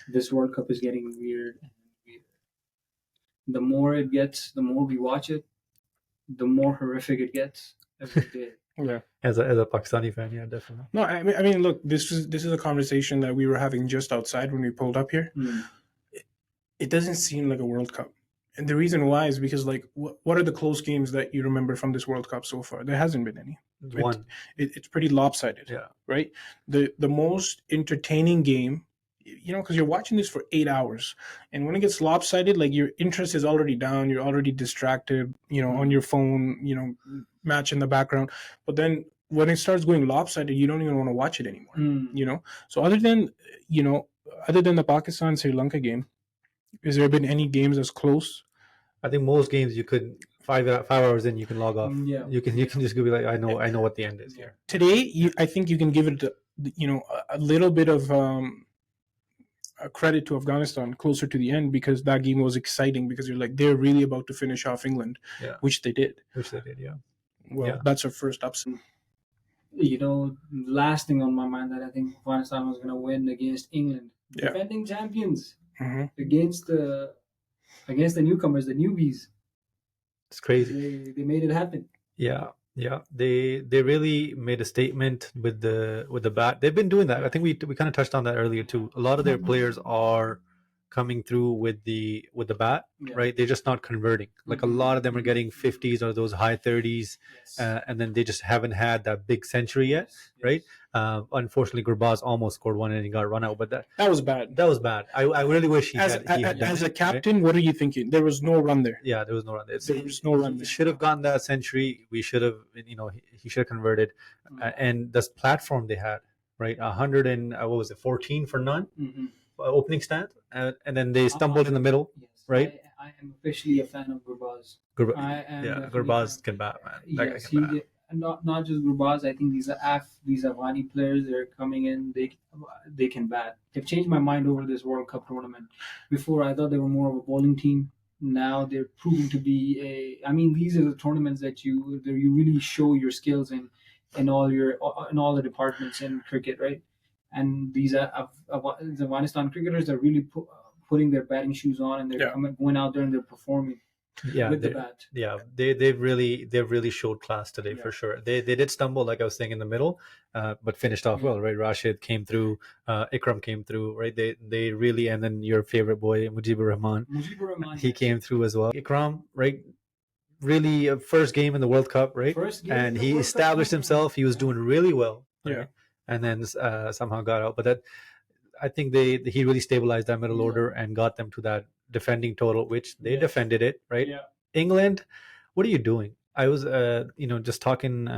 this World Cup is getting weird and weird. The more it gets, the more we watch it, the more horrific it gets every day. Yeah. As a Pakistani fan, yeah, definitely. No, I mean, look, this is a conversation that we were having just outside when we pulled up here. It doesn't seem like a World Cup. And the reason why is because, like, what are the close games that you remember from this World Cup so far? There hasn't been any. One. It's pretty lopsided. Yeah. Right? The most entertaining game, because you're watching this for 8 hours. And when it gets lopsided, like, your interest is already down. You're already distracted, on your phone, match in the background. But then when it starts going lopsided, you don't even want to watch it anymore. So other than the Pakistan-Sri Lanka game, has there been any games as close? I think most games you could 5 hours in, you can log off. Yeah. You can just go be like, I know what the end is here. Today, I think you can give it a little bit of a credit to Afghanistan closer to the end, because that game was exciting, because you're like, they're really about to finish off England, which they did. Yeah. Well, that's our first upset. Last thing on my mind that I think Afghanistan was going to win against England, defending champions, against the newcomers, the newbies. It's crazy. They made it happen. Yeah. They really made a statement with the bat. They've been doing that. I think we kind of touched on that earlier too. A lot of their players are coming through with the bat, right? They're just not converting. Like, a lot of them are getting 50s or those high 30s, and then they just haven't had that big century yet, right? Unfortunately, Gurbaz almost scored one and he got run out, but that was bad. I really wish he had as done a captain, right? What are you thinking? There was no run there. Yeah, there was no run there. There was no run there. Should have gotten that century. We should have, he should have converted. And this platform they had, right? 100 and 14 for none. Opening stand, and then they stumbled in the middle, right? I am officially a fan of Gurbaz. Gurbaz can bat, man. Yes, he did. And not just Gurbaz. I think these Afghani players, they're coming in. They can bat. They've changed my mind over this World Cup tournament. Before, I thought they were more of a bowling team. Now they're proving to be these are the tournaments that you really show your skills in all the departments in cricket, right? And these Afghanistan cricketers are really putting their batting shoes on, and they're going out there and they're performing with the bat. Yeah, they've really showed class today for sure. They did stumble, like I was saying, in the middle, but finished off well, right? Rashid came through, Ikram came through, right? They really, and then your favorite boy Mujibur Rahman, he came through as well. Ikram, right? Really, first game in the World Cup, right? And he established himself. He was doing really well. Right? Yeah. And then somehow got out. But I think he really stabilized that middle order and got them to that defending total, which they defended it, right? Yeah. England, what are you doing? I was, just talking,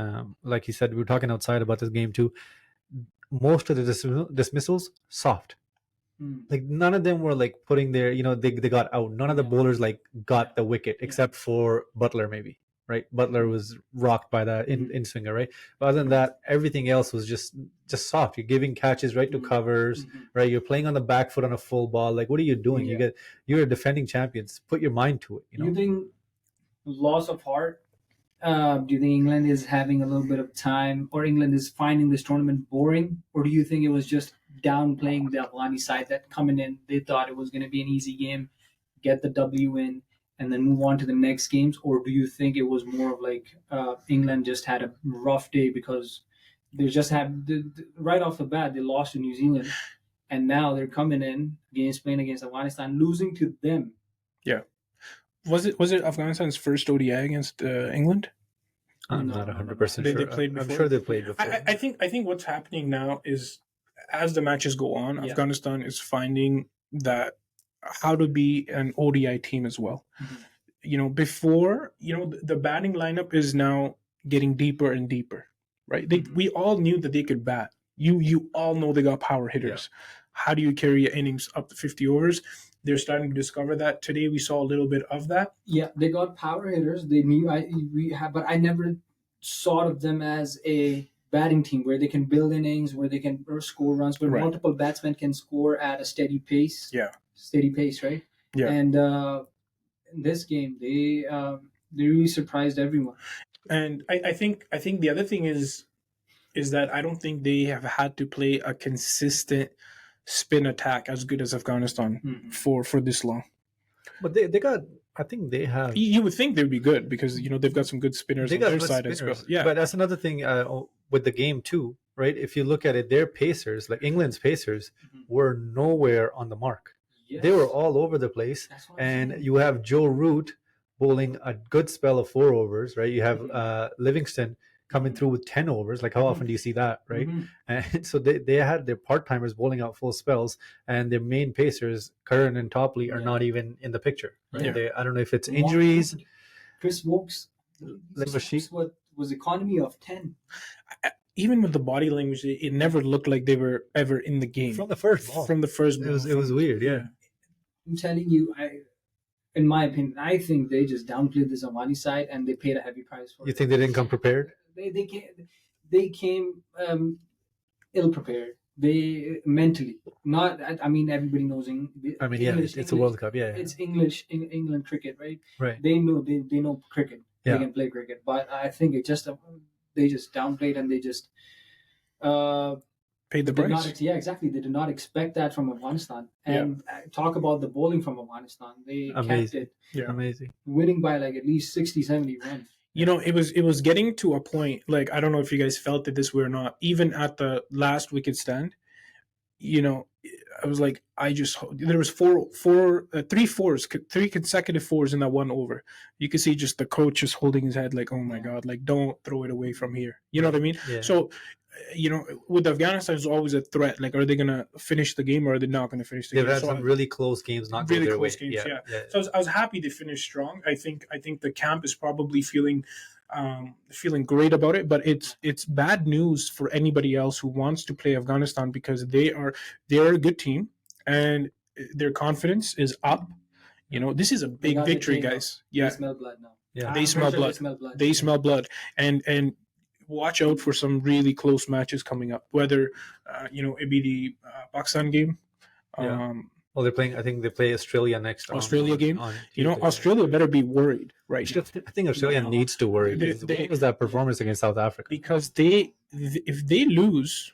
like you said, we were talking outside about this game too. Most of the dismissals, soft. Like, none of them were like putting their, they got out. None of the bowlers got the wicket except for Butler, maybe. Right, Butler was rocked by that in swinger, right? But other than that, everything else was just soft. You're giving catches right to covers, right? You're playing on the back foot on a full ball. Like, what are you doing? You're a defending champions. Put your mind to it. Do you think loss of heart? Do you think England is having a little bit of time, or England is finding this tournament boring, or do you think it was just downplaying the Afghani side that coming in, they thought it was going to be an easy game, get the W in, and then move on to the next games? Or do you think it was more of like England just had a rough day because they just had right off the bat they lost to New Zealand, and now they're coming in playing against Afghanistan, losing to them? Yeah, was it Afghanistan's first ODI against England? I'm not 100% sure. They played before? I'm sure they played before. I think what's happening now is, as the matches go on, Afghanistan is finding that how to be an ODI team as well. Before, the batting lineup is now getting deeper and deeper, right? We all knew that they could bat. You all know they got power hitters. How do you carry your innings up to 50 overs? They're starting to discover that. Today we saw a little bit of that. Yeah, they got power hitters. They knew but I never thought of them as a batting team where they can build innings, where they can score runs, where multiple batsmen can score at a steady pace. Yeah. Steady pace, right? Yeah. And in this game, they really surprised everyone. And I think the other thing is that I don't think they have had to play a consistent spin attack as good as Afghanistan for this long. But they got. I think they have. You would think they'd be good because they've got some good spinners They on got their good side spinners. as well. Yeah, But that's another thing with the game too, right? If you look at it, their pacers, like England's pacers, were nowhere on the mark. Yes. They were all over the place. And you have Joe Root bowling a good spell of 4 overs, right? You have Livingston coming through with 10 overs. Like, how often do you see that, right? And so they had their part-timers bowling out full spells, and their main pacers, Curran and Topley, are not even in the picture. Right? Yeah. I don't know if it's injuries. Chris Wokes was economy of 10. Even with the body language, it never looked like they were ever in the game from the first ball. It was weird, yeah. I'm telling you, in my opinion, I think they just downplayed the Zamani side and they paid a heavy price for it. You think they didn't come prepared? They came ill prepared. They mentally not. I mean, everybody knows English. It's a World Cup. Yeah, it's England cricket, right? Right. They know cricket. Yeah. They can play cricket, but I think they just downplayed and they just paid the price. Exactly. They did not expect that from Afghanistan. And talk about the bowling from Afghanistan. They kept it. Yeah, amazing. Winning by like at least 60, 70 runs. It was getting to a point, like, I don't know if you guys felt it this way or not, even at the last wicket stand, I was like, there was three consecutive fours in that one over. You could see just the coach just holding his head like, oh my God, like, don't throw it away from here. You know what I mean? Yeah. So, with Afghanistan, it's always a threat. Like, are they going to finish the game or are they not going to finish the game? They've had some really close games, not really their close way. games, yeah. So I was happy they finished strong. I think the camp is probably feeling great about it, but it's bad news for anybody else who wants to play Afghanistan because they're a good team and their confidence is up. This is a big victory, guys. Yeah, they smell blood now. Yeah, they smell blood. They smell blood, and watch out for some really close matches coming up. Whether it be the Pakistan game. They're playing. I think they play Australia next. Australia game. Australia better be worried, right? I think Australia needs to worry. What was that performance against South Africa? Because if they lose,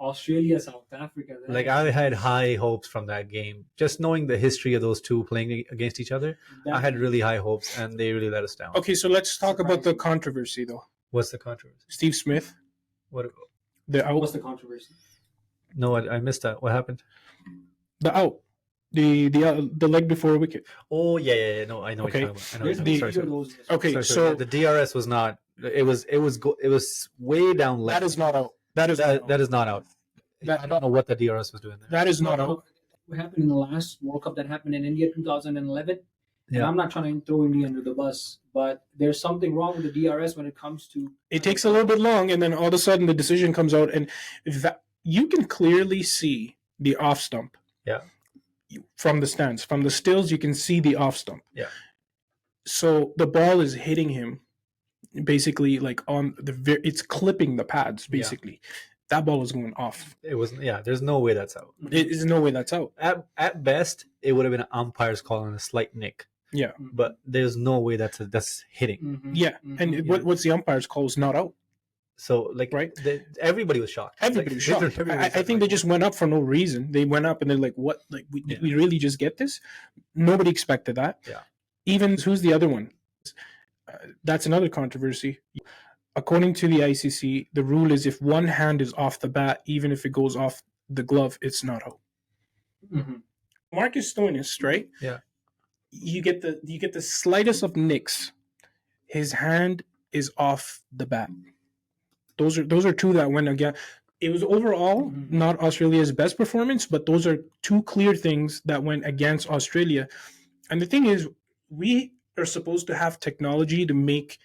Australia, South Africa. Like, I had high hopes from that game. Just knowing the history of those two playing against each other, I had really high hopes, and they really let us down. Okay, so let's talk about the controversy, though. What's the controversy? Steve Smith. What's the controversy? No, I missed that. What happened? The out. The leg before a wicket. Oh yeah. No, I know. Okay. Okay. So the DRS was not. It was way down left. That is not out. That is not out. I don't know what the DRS was doing there. That is not out. What happened in the last World Cup that happened in India 2011? Yeah. And I'm not trying to throw India under the bus, but there's something wrong with the DRS when it comes to. It takes a little bit long, and then all of a sudden the decision comes out, and you can clearly see the off stump. Yeah. From the stands, from the stills, you can see the off stump. Yeah. So the ball is hitting him, basically, like it's clipping the pads. Basically, that ball is going off. It wasn't. Yeah. There's no way that's out. There's no way that's out. At best, it would have been an umpire's call on a slight nick. Yeah. But there's no way that's hitting. Mm-hmm. Yeah. Mm-hmm. And what's the umpire's call is not out. So, like, right? Everybody was shocked. Everybody was shocked. I think they just went up for no reason. They went up and they're like, what? Like, we really just get this? Nobody expected that. Yeah. Even, who's the other one? That's another controversy. According to the ICC, the rule is if one hand is off the bat, even if it goes off the glove, it's not out. Mm-hmm. Marcus Stoinis, right? Yeah. You get the slightest of nicks. His hand is off the bat. Those are two that went again. It was overall not Australia's best performance, but those are two clear things that went against Australia. And the thing is, we are supposed to have technology to make,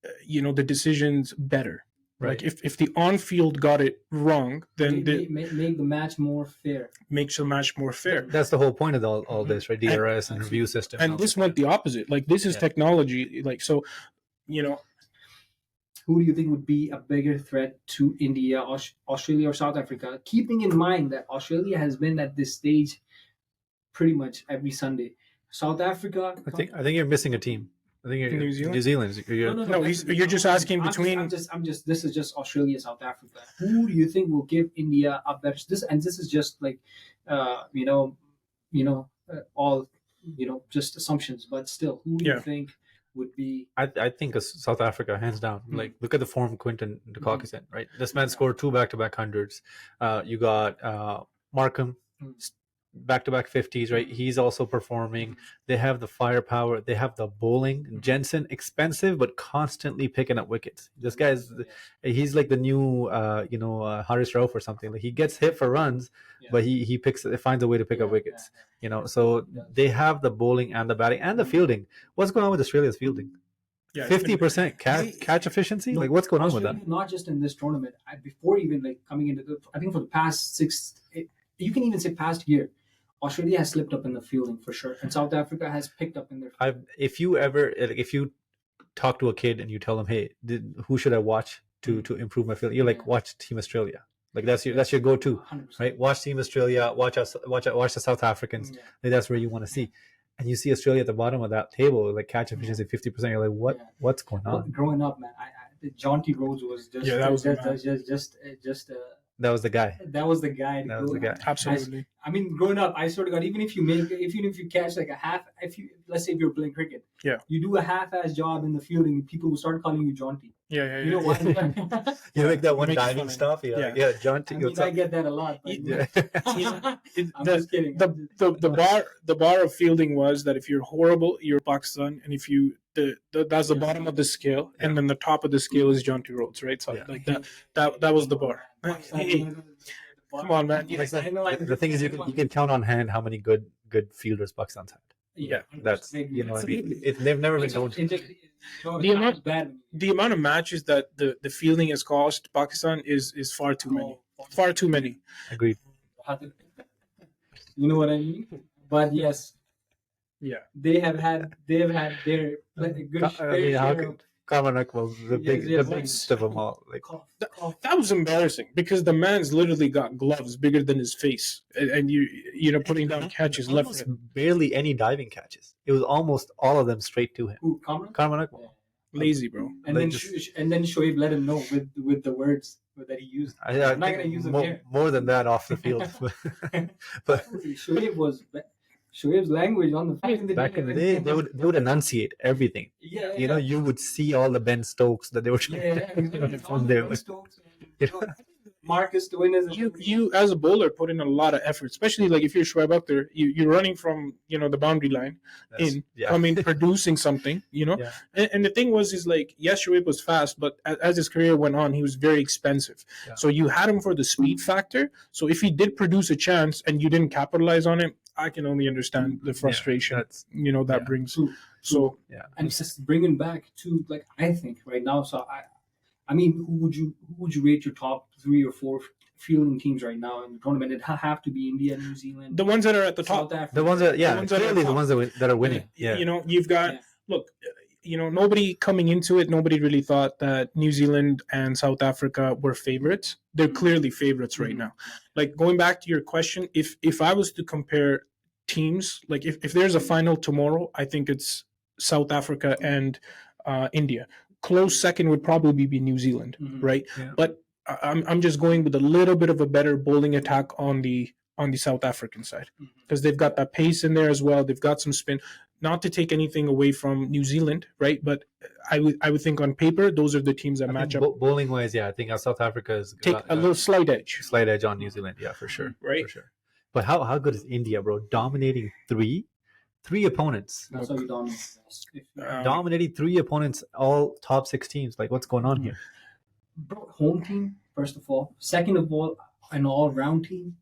the decisions better. Right. Like if the on-field got it wrong, then make the match more fair. Makes the match more fair. That's the whole point of all this, right? DRS and review system. And this went the opposite. Like, this is technology. Like, so, Who do you think would be a bigger threat to India, Australia, or South Africa? Keeping in mind that Australia has been at this stage pretty much every Sunday. South Africa. I think you're missing a team. I think New Zealand. New Zealand. No, you're just asking between. I'm just. This is just Australia, South Africa. Who do you think will give India a better? This is just like, all, just assumptions. But still, who do you think would be? I think South Africa, hands down. Mm-hmm. Like, look at the form Quinton de Kock is in, right? This man scored 2 back-to-back hundreds. You got Markham, back-to-back 50s, right? He's also performing. They have the firepower. They have the bowling. Jensen, expensive, but constantly picking up wickets. This guy's, he's like the new, Haris Rauf or something. Like, he gets hit for runs, but he finds a way to pick up wickets. So they have the bowling and the batting and the fielding. What's going on with Australia's fielding? 50% catch efficiency. Like, what's going on with that? Not just in this tournament. Before even like coming into I think for the past you can even say past year, Australia has slipped up in the fielding for sure, and South Africa has picked up in their fielding. If you talk to a kid and you tell them, hey, who should I watch to improve my fielding? You're like, watch Team Australia. Like, that's your go-to, 100%. right? Watch Team Australia, watch the South Africans. Like, that's where you want to see. And you see Australia at the bottom of that table, like catch efficiency 50%. You're like, what's going on? Growing up, man, Jonty Rhodes was just that was the guy. That was the guy. Absolutely. I mean, growing up, I swear to God, even if you catch like a half, let's say if you're playing cricket, you do a half-ass job in the fielding, people will start calling you Jonty. Yeah. You know why? You make that one diving stuff. Jonty. I get that a lot. I'm just kidding. The bar of fielding was that if you're horrible, you're Pakistan, and if you that's the bottom of the scale, and then the top of the scale is Jonty Rhodes, right? So like that was the bar. Hey, come on, man. The thing is, you can count on hand how many good fielders Pakistan's had. Yeah, that's they've never been known. The amount of matches that the fielding has cost Pakistan is far too many. Far too many. Agreed. You know what I mean? But yes. Yeah. They have had their good share. Karmanak was the biggest of them all. Like, that was embarrassing because the man's literally got gloves bigger than his face, and putting down catches left. Barely any diving catches. It was almost all of them straight to him. Who, Karmanak? Yeah. Lazy, bro. And then Shoaib let him know with the words that he used. I'm not gonna use them here. More than that off the field. But Shoaib's language on the back in the day, they would enunciate everything. You would see all the Ben Stokes that they were trying from there. Marcus doing his. You as a bowler put in a lot of effort, especially like if you're Shoaib up there, you're running from the boundary line producing something, And the thing is like, yes, Shoaib was fast, but as his career went on, he was very expensive. So you had him for the speed factor. So if he did produce a chance and you didn't capitalize on it, I can only understand the frustration that brings. So and just bringing back to, like, I think right now. So I mean, who would you rate your top 3 or 4 fielding teams right now in the tournament? It have to be India, New Zealand, the ones that are at the top, the ones that are winning. You've got look. Nobody coming into it, nobody really thought that New Zealand and South Africa were favorites. They're clearly favorites right now. Like, going back to your question, if I was to compare teams, like if there's a final tomorrow, I think it's South Africa and India. Close second would probably be New Zealand, right? Yeah. But I'm just going with a little bit of a better bowling attack on the South African side, because they've got that pace in there as well. They've got some spin. Not to take anything away from New Zealand, right? But I would think on paper those are the teams that match up. Bowling wise, I think South Africa is take a little slight edge on New Zealand, for sure, right? For sure. But how good is India, bro? Dominating three opponents. That's how you dominate. Dominating 3 opponents, all top 6 teams. Like, what's going on here? Bro, home team, first of all. Second of all, an all-round team.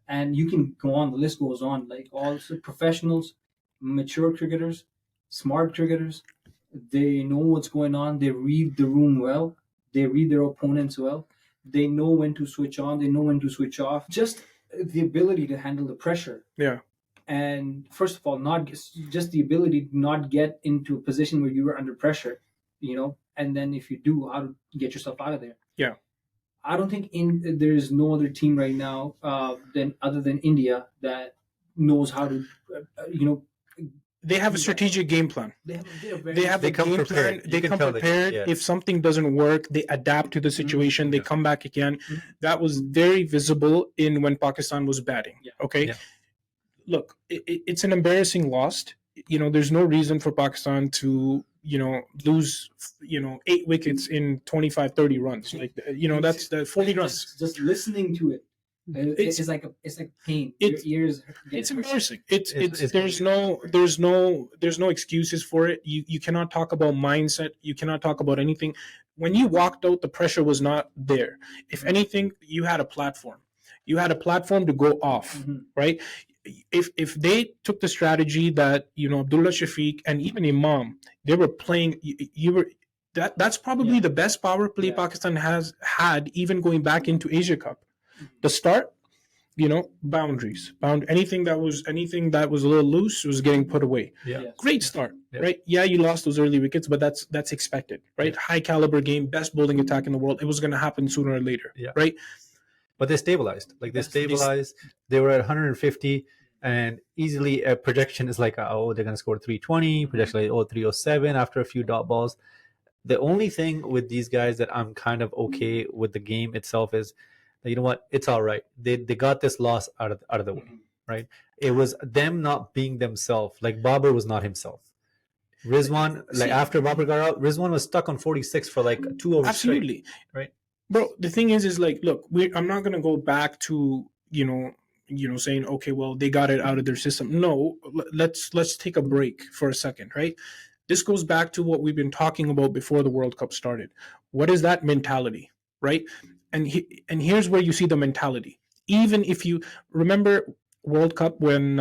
And you can go on, the list goes on. Like, all professionals, mature cricketers, smart cricketers. They know what's going on. They read the room well. They read their opponents well. They know when to switch on. They know when to switch off. Just the ability to handle the pressure. Yeah. And first of all, not just the ability to not get into a position where you are under pressure, and then if you do, how to get yourself out of there. Yeah. I don't think there is no other team right now other than India that knows how to, they have a strategic game plan. They have a game plan. They come prepared. If something doesn't work, they adapt to the situation. They come back again. That was very visible in when Pakistan was batting. Okay, look, it's an embarrassing loss. There's no reason for Pakistan to lose 8 wickets in 25-30 runs. That's the 40 runs. Just listening to it. It's like pain. Your ears. It's embarrassing. There's no excuses for it. You cannot talk about mindset. You cannot talk about anything. When you walked out, the pressure was not there. If anything, you had a platform. You had a platform to go off, right? If they took the strategy that Abdullah Shafiq and even Imam, they were playing. That's probably the best power play Pakistan has had, even going back into Asia Cup. The start, boundaries. Anything that was a little loose was getting put away. Great start, right? You lost those early wickets, but that's expected, right? High caliber game, best bowling attack in the world. It was going to happen sooner or later, right? But they stabilized. They were at 150, and easily a projection is like, oh, they're going to score 320. Projection like 307 after a few dot balls. The only thing with these guys that I'm kind of okay with the game itself is, you know what, it's all right. They got this loss out of the way, right? It was them not being themselves. Like Babar was not himself. Rizwan, after Babar got out, Rizwan was stuck on 46 for like 2 overs. Absolutely, straight, right? Bro, the thing is like, look, I'm not gonna go back to saying, okay, well, they got it out of their system. No, let's take a break for a second, right? This goes back to what we've been talking about before the World Cup started. What is that mentality, right? And here's where you see the mentality. Even if you remember World Cup when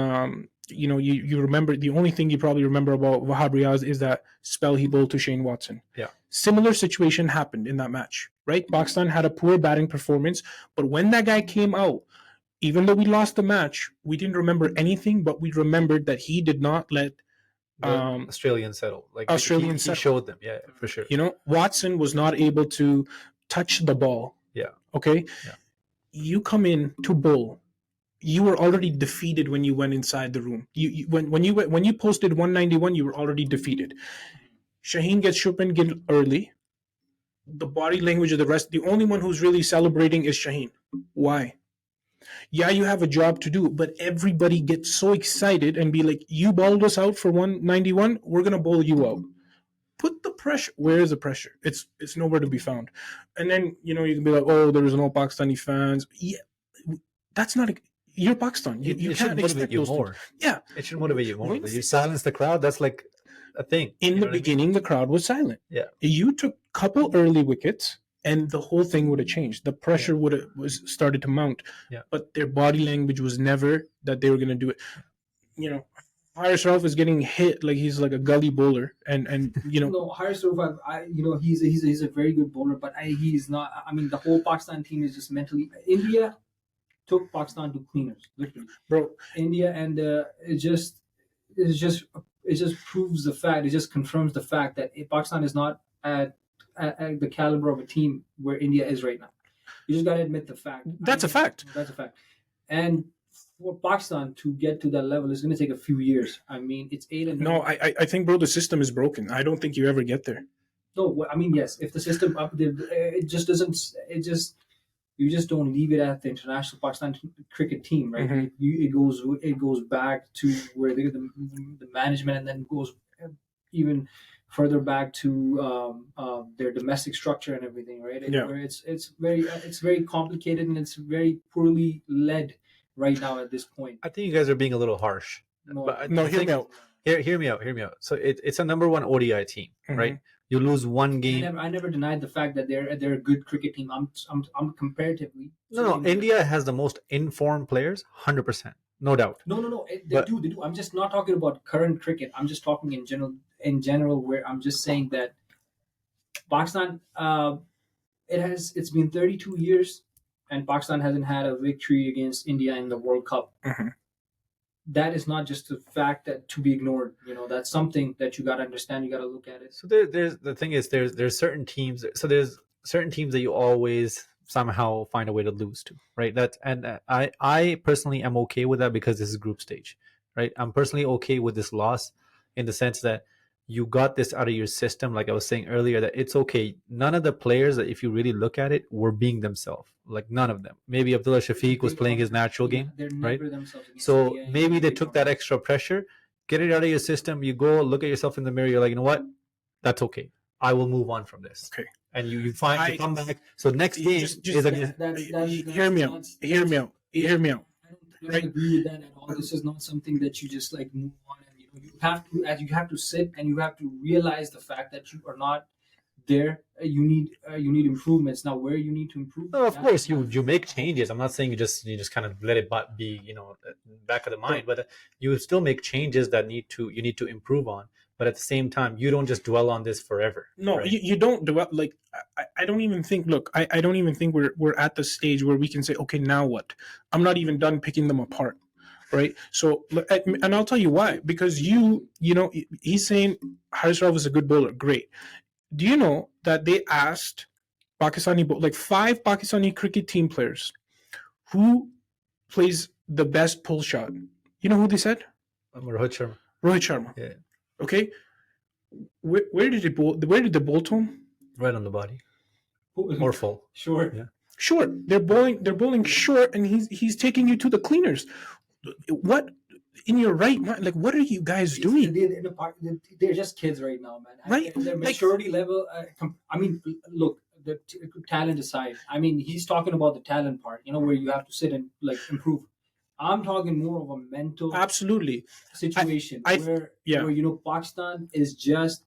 you remember, the only thing you probably remember about Wahab Riaz is that spell he bowled to Shane Watson. Similar situation happened in that match, right? Pakistan had a poor batting performance, but when that guy came out, even though we lost the match, we didn't remember anything, but we remembered that he did not let Australian settle. He showed them, for sure. Watson was not able to touch the ball. Okay? You come in to bowl. You were already defeated when you went inside the room. When you posted 191, you were already defeated. Shaheen gets Shubman early. The body language of the rest, the only one who's really celebrating is Shaheen. Why? You have a job to do, but everybody gets so excited and be like, you bowled us out for 191, we're going to bowl you out. Put the pressure. Where is the pressure? It's nowhere to be found. And then, you can be like, oh, there's no Pakistani fans. Yeah, that's not you're Pakistan. You can't motivate you more. It should motivate you more. You silence the crowd. That's like a thing. In the beginning, the crowd was silent. You took a couple early wickets, and the whole thing would have changed. The pressure would have started to mount. But their body language was never that they were going to do it. Haris Rauf is getting hit like he's like a gully bowler, and No, Haris Rauf, he's a very good bowler, but he's not. I mean, the whole Pakistan team is just mentally. India took Pakistan to cleaners, literally, bro. India, and it just proves the fact. It just confirms the fact that Pakistan is not at the caliber of a team where India is right now. You just got to admit the fact. That's a fact. That's a fact, and for Pakistan to get to that level is going to take a few years. I mean, it's 8 and no. I think, bro, the system is broken. I don't think you ever get there. No, I mean, yes. If the system up there, it just doesn't. You just don't leave it at the international Pakistan cricket team, right? It goes back to where the management, and then goes even further back to their domestic structure and everything, right? It's very complicated, and it's very poorly led right now at this point. I think you guys are being a little harsh. Hear me out. Hear me out. So it's a number 1 ODI team, right? You lose one game. I never denied the fact that they're a good cricket team. I'm comparatively. No. India has the most informed players, 100%, no doubt. No. They do. I'm just not talking about current cricket. I'm just talking in general. In general, where I'm just saying that Pakistan, it's been 32 years. And Pakistan hasn't had a victory against India in the World Cup. That is not just a fact that to be ignored. That's something that you got to understand. You got to look at it. So there's the thing is there's certain teams. So there's certain teams that you always somehow find a way to lose to, right? I personally am okay with that because this is group stage, right? I'm personally okay with this loss in the sense that you got this out of your system. Like I was saying earlier, that it's okay. None of the players, that if you really look at it, were being themselves. Like none of them. Maybe Abdullah Shafiq was playing his natural game, right? So maybe they took that extra pressure. Get it out of your system. You go look at yourself in the mirror. You're like, you know what? That's okay. I will move on from this. Okay. And you find you come back. So next game is hear me out. Hear me out. Hear me out. I don't agree with that at all. This is not something that you just like move on, and you have to sit and you have to realize the fact that you are not there. You need improvements. Now, where you need to improve. No, of course you make changes. I'm not saying you just kind of let it be back of the mind, but you still make changes that you need to improve on. But at the same time, you don't just dwell on this forever. No, right? you don't dwell. Like I don't even think. Look, I don't even think we're at the stage where we can say, okay, now what? I'm not even done picking them apart, right? So, and I'll tell you why. Because he's saying Haris Rauf is a good bowler. Great. Do you know that they asked Pakistani, like 5 Pakistani cricket team players, who plays the best pull shot? You know who they said? Rohit Sharma. Rohit Sharma. Yeah. Okay, where did it bowl? Where did the ball to him? Right on the body, or full. Short. Yeah. Short. They're bowling short, and he's taking you to the cleaners. What in your right mind? Like, what are you guys doing? They're just kids right now, man. Right. Their maturity level. I mean, look. The talent aside, I mean, he's talking about the talent part. Where you have to sit and like improve. I'm talking more of a mental situation where Pakistan is just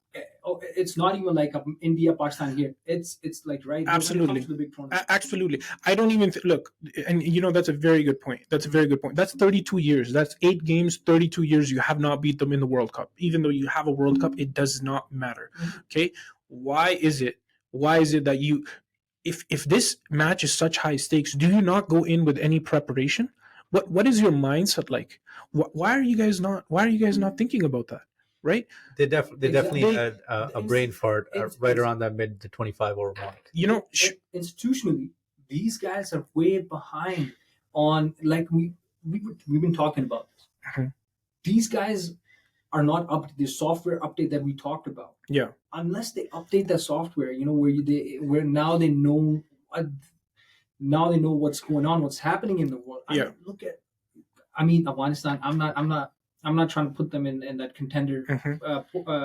it's not even like India Pakistan here. It's like right absolutely when it comes to the big tournament. Absolutely. I don't even look, and that's a very good point. That's 32 years. That's 8 games, 32 years. You have not beat them in the World Cup. Even though you have a World Cup, it does not matter. Okay, why is it that you, if this match is such high stakes, do you not go in with any preparation? What is your mindset like? Why are you guys not thinking about that? Right? They definitely had a brain fart right around that mid to 25 over mark. Institutionally, these guys are way behind on, like we've been talking about this. Mm-hmm. These guys are not up to the software update that we talked about. Yeah. Unless they update the software, where now they know. Now they know what's going on, what's happening in the world. I mean, Afghanistan. I'm not trying to put them in that contender,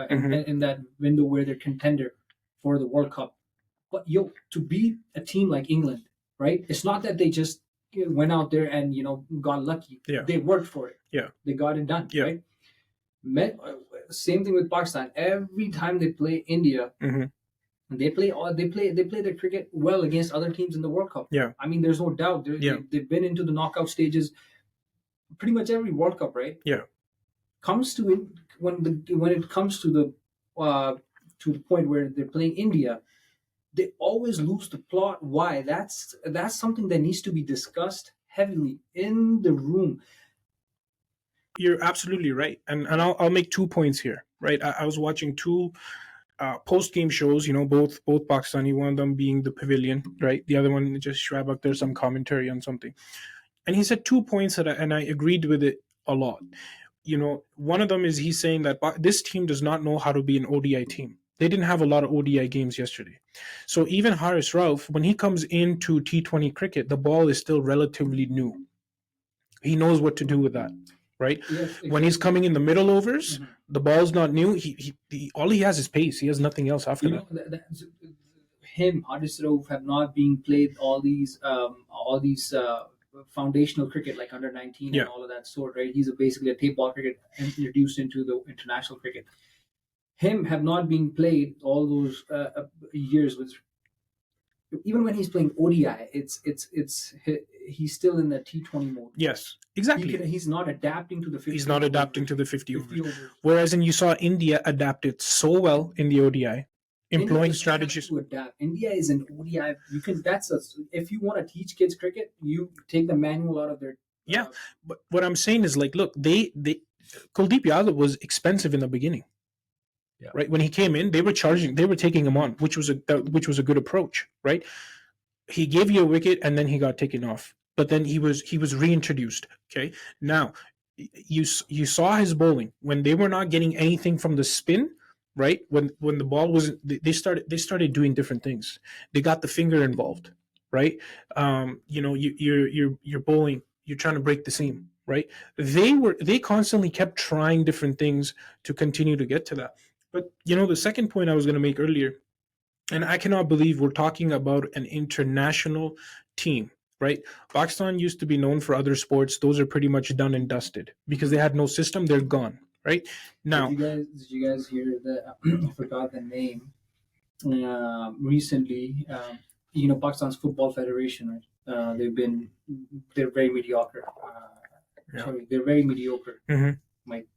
in that window where they're contender for the World Cup. But to beat a team like England, right? It's not that they just went out there and got lucky. Yeah. They worked for it. Yeah. They got it done. Yeah. Right. Same thing with Pakistan. Every time they play India. Mm-hmm. They play their cricket well against other teams in the World Cup. Yeah. I mean, there's no doubt. They've been into the knockout stages pretty much every World Cup, right? Yeah. Comes to it when it comes to the point where they're playing India, they always lose the plot. Why? That's something that needs to be discussed heavily in the room. You're absolutely right, and I'll make 2 points here. Right, I was watching 2 post-game shows, both Pakistani, one of them being the Pavilion, right? The other one, just Shoaib Akhtar, some commentary on something. And he said 2 points and I agreed with it a lot. One of them is he's saying that this team does not know how to be an ODI team. They didn't have a lot of ODI games yesterday. So even Haris Rauf, when he comes into T20 cricket, the ball is still relatively new. He knows what to do with that. Right? Yes, exactly. When he's coming in the middle overs, the ball's not new. He all he has is pace. He has nothing else after that. Haris Rauf have not been played all these foundational cricket like under 19 and all of that sort. Right? He's basically a tape ball cricket introduced into the international cricket. Him have not been played all those years with. Even when he's playing ODI, he's still in the T20 mode. Yes, exactly. He's not adapting to the 50. He's not adapting to the 50 overs. Whereas you saw India adapt it so well in the ODI, employing strategies. To adapt. India is an ODI. If you want to teach kids cricket, you take the manual out of their. Yeah, but what I'm saying is look, they Kuldeep Yadav was expensive in the beginning. Yeah. Right, when he came in, they were taking him on, which was a good approach. Right, he gave you a wicket and then he got taken off, but then he was reintroduced. Okay, now you saw his bowling when they were not getting anything from the spin, right? When the ball was, they started doing different things. They got the finger involved, right? You're bowling, you're trying to break the seam, right? They constantly kept trying different things to continue to get to that. But the second point I was going to make earlier, and I cannot believe we're talking about an international team, right? Pakistan used to be known for other sports. Those are pretty much done and dusted because they had no system. They're gone, right? Now, did you guys hear that? I forgot the name. Recently, Pakistan's Football Federation, right? They're very mediocre. Sorry, they're very mediocre. Mm-hmm. Like,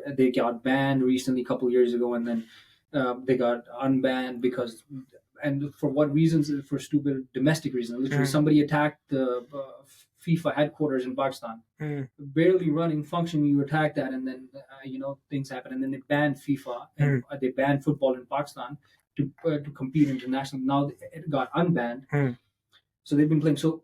they got banned recently, a couple years ago, and then they got unbanned because, and for what reasons? For stupid domestic reasons. Literally, somebody attacked the FIFA headquarters in Pakistan. Barely running, functioning, you attack that, and then things happen, and then they banned FIFA and they banned football in Pakistan to compete internationally. Now it got unbanned, so they've been playing. So,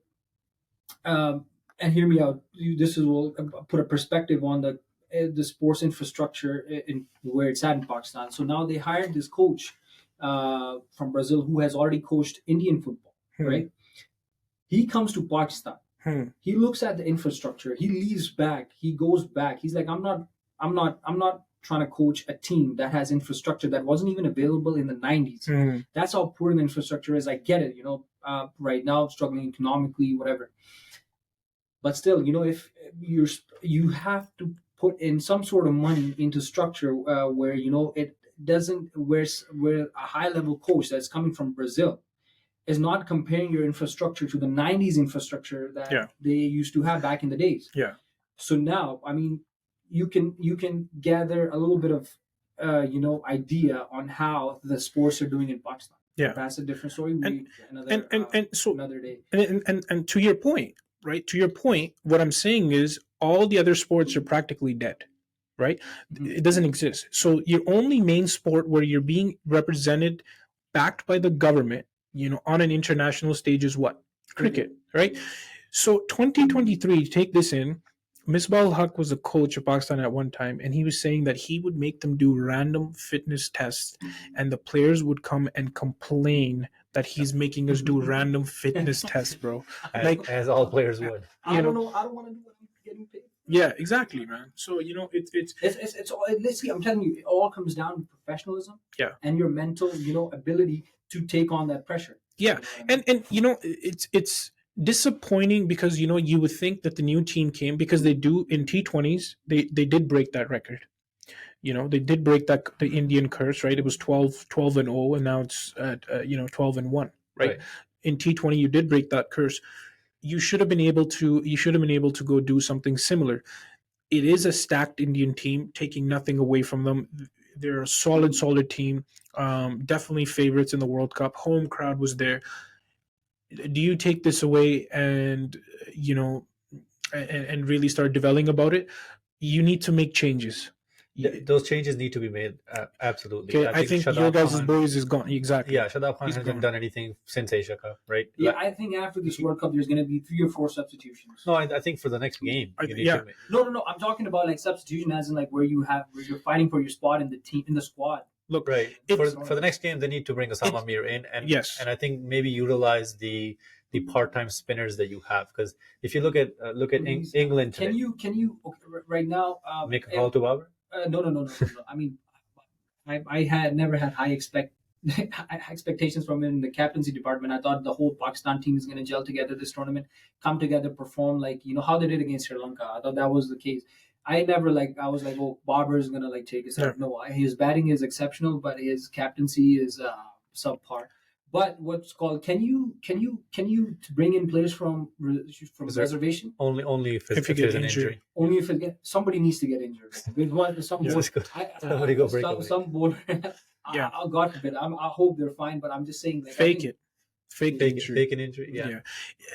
and hear me out. This will put a perspective on the sports infrastructure in where it's at in Pakistan. So now they hired this coach from Brazil who has already coached Indian football, right? He comes to Pakistan. He looks at the infrastructure. He leaves back. He goes back. He's like, I'm not trying to coach a team that has infrastructure that wasn't even available in the 90s. That's how poor the infrastructure is. I get it. Right now struggling economically, whatever. But still, if you have to put in some sort of money into structure where it doesn't, where a high level coach that's coming from Brazil is not comparing your infrastructure to the 90s infrastructure that they used to have back in the days. Yeah. So now, I mean, you can gather a little bit of idea on how the sports are doing in Pakistan. Yeah. That's a different story. Another day. And to your point, right? To your point, what I'm saying is all the other sports are practically dead, right? It doesn't exist. So your only main sport where you're being represented, backed by the government, on an international stage is what? Cricket, right? So 2023, take this in. Misbah al-Haq was the coach of Pakistan at one time, and he was saying that he would make them do random fitness tests, and the players would come and complain that he's making us do random fitness tests, bro. As all players would. I don't know. I don't want to do what I'm getting paid. Yeah, exactly, man. So it's all. Let's see. I'm telling you, it all comes down to professionalism. Yeah. And your mental, ability to take on that pressure. Yeah, and it's disappointing because you would think that the new team came because they do in T20s they did break that record. They did break the Indian curse, right? It was 12-0, and now it's at 12-1, right? In T20 you did break that curse. You should have been able to go do something similar. It is a stacked Indian team, taking nothing away from them. They're a solid team. Definitely favorites in the World Cup. Home crowd was there. Do you take this away and and really start developing about it? You need to make changes. Those changes need to be made. Absolutely. Okay, I think your guys' boys is gone. Exactly. Yeah, Shadab Khan hasn't done anything since Asia Cup, right? Yeah, I think after this World Cup, there's going to be 3 or 4 substitutions. No, I think for the next game. No. I'm talking about like substitution, as in like where you're fighting for your spot in the team, in the squad. Look, right. For the next game, they need to bring Osama Mir in, and and I think maybe utilize the part-time spinners that you have, because if you look at England today, can you right now make a call to Babar? No. I mean, I had never had high expectations from him in the captaincy department. I thought the whole Pakistan team is going to gel together this tournament, come together, perform like how they did against Sri Lanka. I thought that was the case. I was like, oh, Babar is going to like take us out. No, his batting is exceptional, but his captaincy is subpar. But what's called? Can you bring in players from reservation? Only if there's an injury. Only if somebody needs to get injured. Somebody go break away. Some bowler. God forbid. I hope they're fine, but I'm just saying that. Fake it. Fake an injury. Yeah.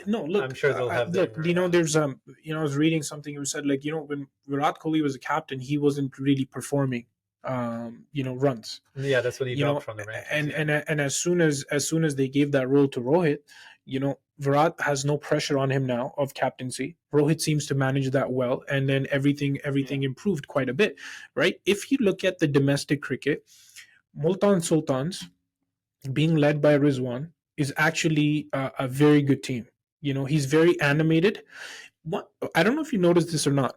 No, look. I'm sure they'll have. Look, there's I was reading something who said like when Virat Kohli was a captain, he wasn't really performing. Runs. Yeah, that's when he dropped from the rank. And as soon as they gave that role to Rohit, Virat has no pressure on him now of captaincy. Rohit seems to manage that well, and then everything improved quite a bit, right? If you look at the domestic cricket, Multan Sultans, being led by Rizwan, is actually a very good team. He's very animated. I don't know if you noticed this or not.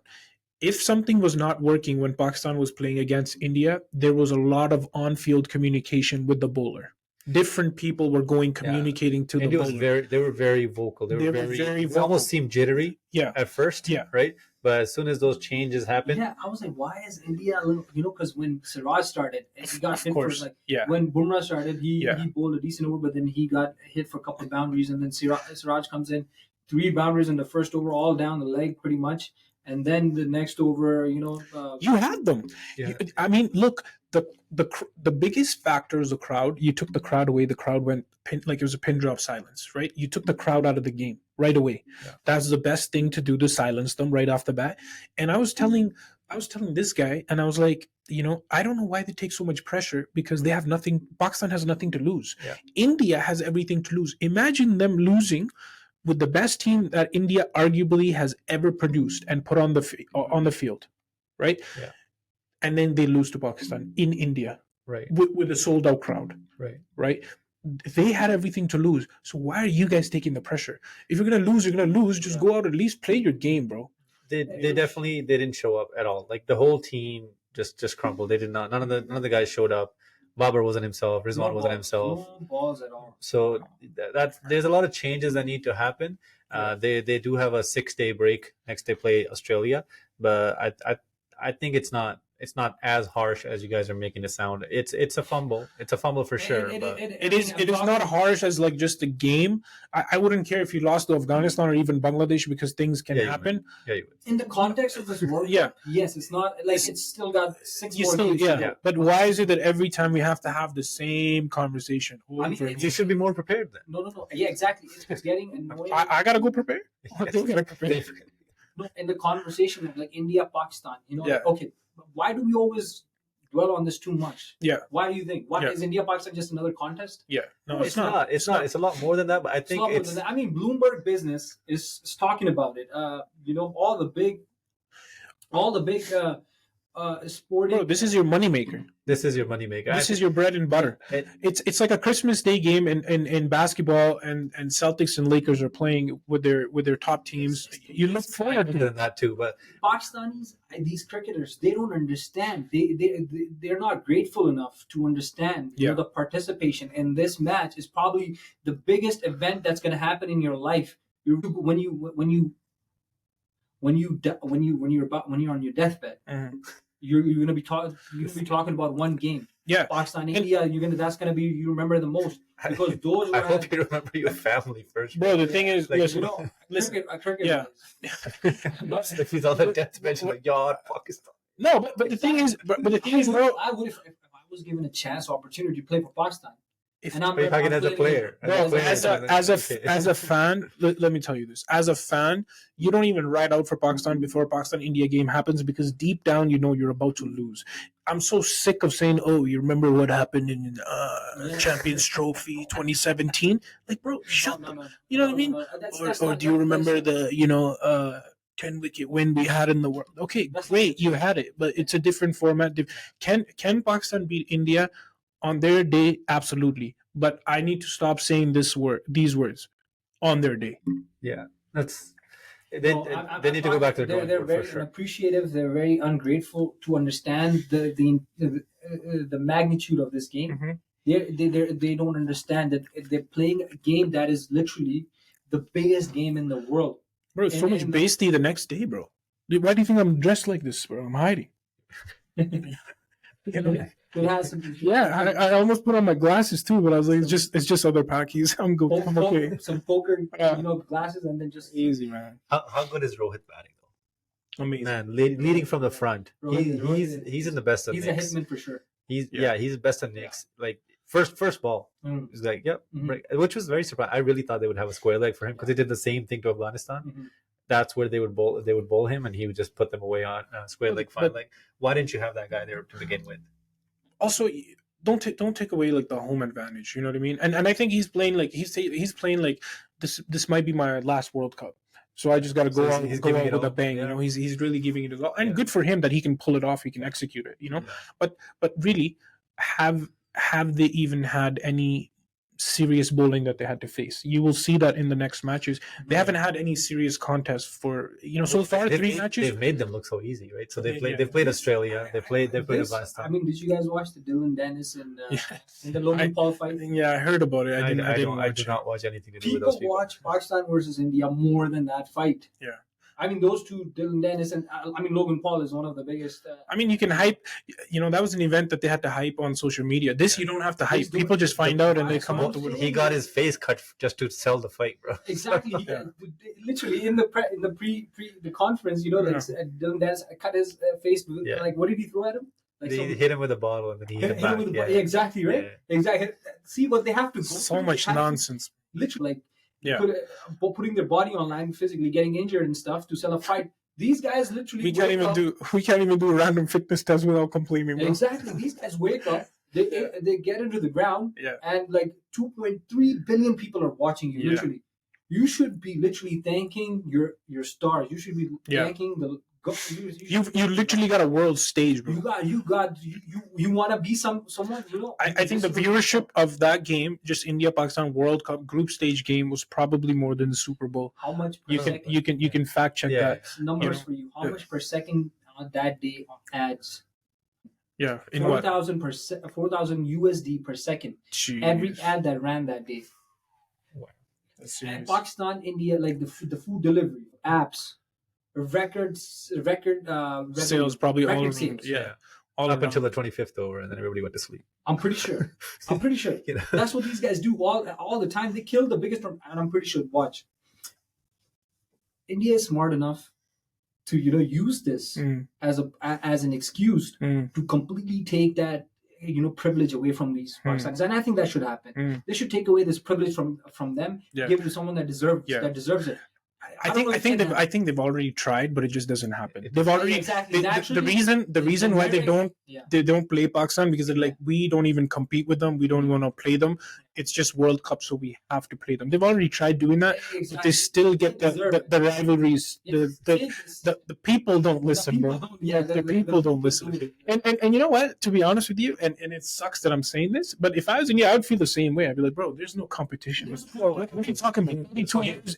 If something was not working when Pakistan was playing against India, there was a lot of on-field communication with the bowler. Different people were communicating to India the bowler. They were very vocal. They were very vocal. Almost seemed jittery at first, right? But as soon as those changes happened, I was like, why is India a little, because when Siraj started, he got hit for when Bumrah started, he bowled a decent over, but then he got hit for a couple of boundaries, and then Siraj comes in, 3 boundaries in the first over, all down the leg pretty much. And then the next over, you had them. Yeah. I mean, look, the biggest factor is the crowd. You took the crowd away. The crowd went like it was a pin drop silence, right? You took the crowd out of the game right away. Yeah. That's the best thing to do, to silence them right off the bat. And I was telling this guy, and I was like, I don't know why they take so much pressure, because they have nothing. Pakistan has nothing to lose. Yeah. India has everything to lose. Imagine them losing with the best team that India arguably has ever produced and put on the field, right? Yeah. And then they lose to Pakistan in India, right? With a sold out crowd, right? They had everything to lose. So why are you guys taking the pressure? If you're gonna lose, you're gonna lose. Just go out, at least play your game, bro. They didn't show up at all. Like the whole team just crumbled. They did not. None of the guys showed up. Babar wasn't himself. Rizwan wasn't himself. No balls at all. So there's a lot of changes that need to happen. They do have a 6-day break. Next they play Australia, but I think it's not as harsh as you guys are making it sound. It's a fumble. It's a fumble for sure. It is not harsh as like just a game. I wouldn't care if you lost to Afghanistan or even Bangladesh, because things can happen. Yeah, you would. In the context of this world, yes, it's not like it's still got 6 more games. But why is it that every time we have to have the same conversation? You should be more prepared then. No. Yeah, exactly. It's getting annoying. I gotta go prepare. They gotta prepare. No, in the conversation of like India, Pakistan, okay. Why do we always dwell on this too much? Yeah. Why do you think? Is India Pakistan just another contest? Yeah. No, it's not. It's not. It's a lot more than that. But I think it's. I mean, Bloomberg Business is talking about it. All the big sporting. Bro, this is your moneymaker. This is your moneymaker. This is your bread and butter. It's like a Christmas Day game in basketball, and Celtics and Lakers are playing with their top teams. You look forward to that too, but Pakistanis, these cricketers, they don't understand. They're not grateful enough to understand. The participation in this match is probably the biggest event that's going to happen in your life. When you're on your deathbed. Mm-hmm. You're gonna be talking about one game. Yeah, Pakistan, India. That's gonna be you remember the most, because those. I hope you remember your family first, bro. The thing is, listen. Cricket. Yeah. If he's on the deathbed, like God, Pakistan. No, but the thing is, bro. I would if I was given a chance, opportunity to play for Pakistan. As a player. As a fan, let me tell you this. As a fan, you don't even ride out for Pakistan before a Pakistan-India game happens, because deep down you know you're about to lose. I'm so sick of saying, "Oh, you remember what happened in Champions Trophy 2017?" Like, bro, shut up. You know what I mean? Or do you remember the 10-wicket win we had in the world? Okay, great, you had it, but it's a different format. Can Pakistan beat India on their day? Absolutely. But I need to stop saying these words, on their day. Yeah, they need to go back to the drawing board. They're very unappreciative. They're very ungrateful to understand the magnitude of this game. Mm-hmm. They don't understand that they're playing a game that is literally the biggest game in the world. Bro, it's so much basty the next day, bro. Why do you think I'm dressed like this, bro? I'm hiding. I almost put on my glasses too, but I was like, it's just other packies. I'm okay. Some poker, glasses, and then just easy, man. How good is Rohit batting though? Amazing, man. Leading from the front, he's in the best of. He's Knicks. A hitman for sure. He's the best of Knicks. Like first ball, he's like, yep, mm-hmm. Which was very surprising. I really thought they would have a square leg for him, because they did the same thing to Afghanistan. Mm-hmm. That's where they would bowl him, and he would just put them away on square leg, fine leg. Why didn't you have that guy there to begin with? Also, don't take away like the home advantage. You know what I mean? And I think he's playing like this might be my last World Cup. So I just got to go out with a bang. You know, he's really giving it his all, and good for him that he can pull it off. He can execute it. You know, but really, have they even had any serious bowling that they had to face? You will see that in the next matches. They haven't had any serious contests for so far. Three matches. They've made them look so easy, right? So they've played Australia. They played Afghanistan. I mean, did you guys watch the Dylan Dennis and the Logan Paul fight? Yeah, I heard about it. I did not watch anything to do with those people. People watch Pakistan versus India more than that fight. Yeah. I mean, those two, Dylan Dennis and Logan Paul is one of the biggest. You can hype. That was an event that they had to hype on social media. This you don't have to hype. People just find out and they come out. He got his face cut just to sell the fight, bro. Exactly. Literally in the conference, Dylan Dennis cut his face. Yeah. Like, what did he throw at him? Like he hit him with a bottle and then he hit him back. Exactly, right? Yeah. Exactly. See what they have to go so much nonsense. Literally, putting their body online, physically getting injured and stuff to sell a fight. These guys literally we can't even do a random fitness test without complaining, bro. Exactly. These guys wake up, they get into the ground, and like 2.3 billion people are watching you. Literally, you should be literally thanking your stars. You should be thanking the. You literally got a world stage, bro. You want to be someone, I think the viewership of that game, just India Pakistan World Cup group stage game, was probably more than the Super Bowl. How much? You can fact check that numbers for you. How much per second on that day ads? Yeah, 4,000 USD per second. Jeez. Every ad that ran that day. Wow, that's and serious. Pakistan, India, like the food delivery apps. Record sales probably all around. Sales. Yeah, all up until the 25th over, and then everybody went to sleep. I'm pretty sure. That's what these guys do all the time. They kill the biggest one, and I'm pretty sure. Watch. India is smart enough to use this as an excuse to completely take that privilege away from these Pakistanis, and I think that should happen. They should take away this privilege from them, give it to someone that deserves it. I think they've already tried, but it just doesn't happen. They've already the reason why they don't play Pakistan because they're like, we don't even compete with them, we don't want to play them. It's just World Cup, so we have to play them. They've already tried doing that, but they still get the rivalries. The people don't listen, bro. The people don't listen. And you know what? To be honest with you, and it sucks that I'm saying this, but if I was in India, I would feel the same way. I'd be like, bro, there's no competition. What are you talking about? 2 years.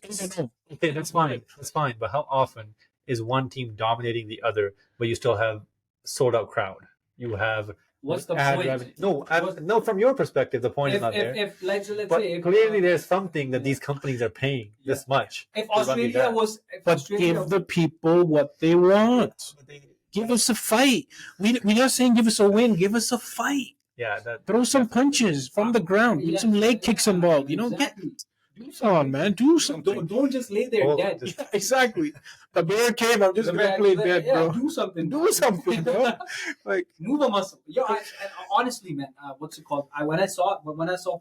Okay, that's fine. But how often is one team dominating the other, but you still have sold out crowd? You have. What's the point? No, from your perspective, the point is not there. If let's say, clearly there's something that these companies are paying this much. If Australia give the people what they want. Give us a fight. We're not saying give us a win. Give us a fight. Yeah, throw some punches from the ground. Get some leg kicks involved. Exactly. Come on, man. Do something. Don't just lay there dead. Yeah, exactly. The bear came. I'm just gonna play dead, bro. Do something. Bro. Like move a muscle. Yeah. Honestly, man. What's it called? When I saw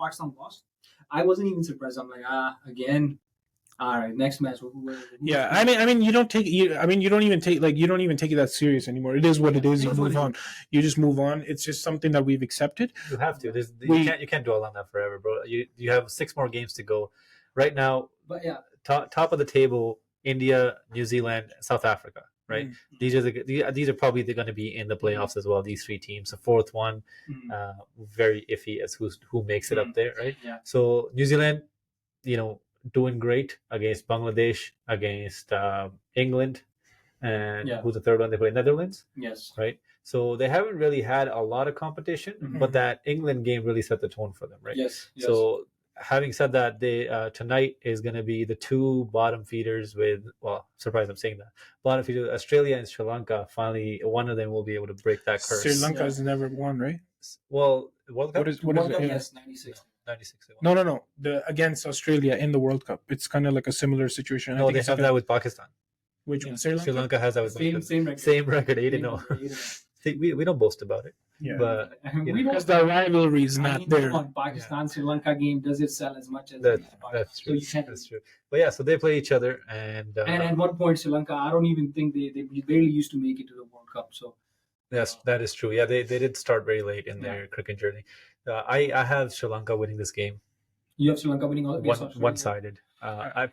Pakistan lost, I wasn't even surprised. I'm like, again. All right, next match. Yeah, I mean, you don't even take it that serious anymore. It is what it is. You move on. You just move on. It's just something that we've accepted. You have to. You can't dwell on that forever, bro. You have 6 more games to go. Right now, but yeah, top of the table: India, New Zealand, South Africa. Right. These are probably going to be in the playoffs as well. These 3 teams. The fourth one, very iffy as who makes it up there. Right. Yeah. So New Zealand, doing great against Bangladesh, against England, and who's the third one? They play Netherlands. Yes. Right. So they haven't really had a lot of competition, but that England game really set the tone for them, right? Yes. So having said that, they tonight is going to be the 2 bottom feeders with, well, surprised I'm saying that, bottom feeders, Australia and Sri Lanka. Finally, one of them will be able to break that curse. Sri Lanka has never won, right? Well, what is it? Yes, 96. 96. No. Against Australia in the World Cup. It's kind of like a similar situation. No, they have that with Pakistan. Which one? Sri Lanka has that with Pakistan. Same record, 8-0. We don't boast about it. Yeah. But because the rivalry is not there. Pakistan Sri Lanka game does it sell as much as that's true. That's true. But yeah, so they play each other, and at one point Sri Lanka, I don't even think they barely used to make it to the World Cup. So yes, that is true. Yeah, they did start very late in their cricket journey. I have Sri Lanka winning this game. You have Sri Lanka winning all against Australia. One-sided.